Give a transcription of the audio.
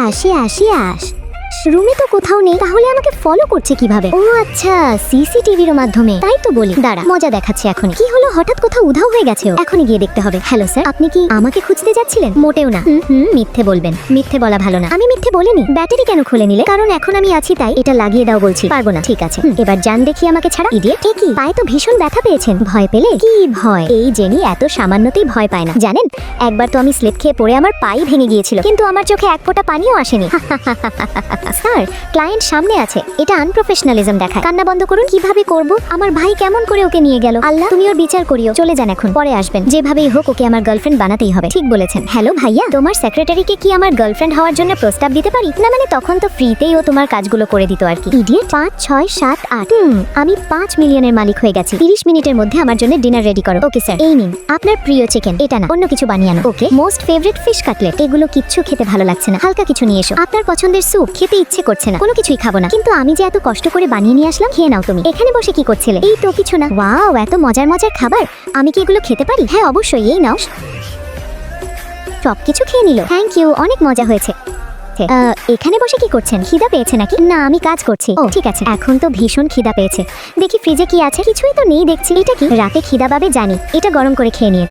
আস। রুমে তো কোথাও নেই, তাহলে আমাকে ফলো করছে কিভাবে? ও আচ্ছা, সিসিটিভির মাধ্যমে। তাই তো বলি, দাঁড়া মজা দেখাচ্ছি এখন। কি হলো, হঠাৎ কোথাও উধাও হয়ে গেছে ও? এখনই গিয়ে দেখতে হবে। হ্যালো স্যার, আপনি কি আমাকে খুঁজতে যাচ্ছিলেন? মোটেও না। মিথ্যে বলবেন। মিথ্যে বলা ভালো না। আমি মিথ্যে বলিনি। ব্যাটারি কেন খুলে নিলে? কারণ এখন আমি আছি তাই। এটা লাগিয়ে দাও বলছি। পারবো না। ঠিক আছে, এবার জান দেখি আমাকে ছাড়া। ইডিয়েট। কি পায়ে তো ভীষণ ব্যথা পেয়েছেন। ভয় পেলে? কি ভয়? এই জেনি এত সামান্যতেই ভয় পায় না, জানেন? একবার তো আমি স্লিপ খেয়ে পড়ে আমার পাই ভেঙে গিয়েছিল, কিন্তু আমার চোখে এক ফোঁটা পানিও আসেনি। স্যার, ক্লায়েন্ট সামনে আছে, এটা আনপ্রফেশনালিজম দেখায়। কান্না বন্ধ করুন। কিভাবে করব? আমার ভাই কেমন করে ওকে নিয়ে গেল? আল্লাহ, তুমি ওর বিচার করিও। চলে যান এখন, পরে আসবেন। যেভাবেই হোক ওকে আমার গার্লফ্রেন্ড বানাতেই হবে। ঠিক বলেছেন। হ্যালো ভাইয়া, তোমার সেক্রেটারিকে কি আমার গার্লফ্রেন্ড হওয়ার জন্য প্রস্তাব দিতে পারি? না মানে তখন তো ফ্রিতেই ও তোমার কাজগুলো করে দিত আর কি। ইডিয়েট। 5, 6, 7, 8। আমি 5 মিলিয়নের মালিক হয়ে গেছি। 30 মিনিটের মধ্যে আমার জন্য ডিনার রেডি করো। Okay sir. এই নিন আপনার প্রিয় চিকেন। এটা না, অন্য কিছু বানিয়ে আনো। Okay. Most favourite fish cutlet. এগুলো কিচ্ছু খেতে ভালো লাগছে না, হালকা কিছু নিয়ে এসো। আপনার পছন্দের স্যুপ। খেতে ইচ্ছে করছে না, কোনো কিছুই খাবো না। কিন্তু আমি যে এত কষ্ট করে বানিয়ে নিয়ে আসলাম, খেয়ে নাও তুমি। এখানে বসে কি করছিলে? এই তো কিছু না। ওয়াও, এত মজার মজার খাবার। আমি কি এগুলো খেতে পারি? হ্যাঁ অবশ্যই, এই নাও। সবকিছু খেয়ে নিল। থ্যাংক ইউ, অনেক মজা হয়েছে। এখানে বসে কি করছেন? খিদা পেয়েছে নাকি? না, আমি কাজ করছি। ও ঠিক আছে। এখন তো ভীষণ খিদা পেয়েছে। দেখি ফ্রিজে কি আছে। কিছুই তো নেই দেখছি। এটা কি? রাতে খিদা পাবে জানি, এটা গরম করে খেয়ে নিয়ে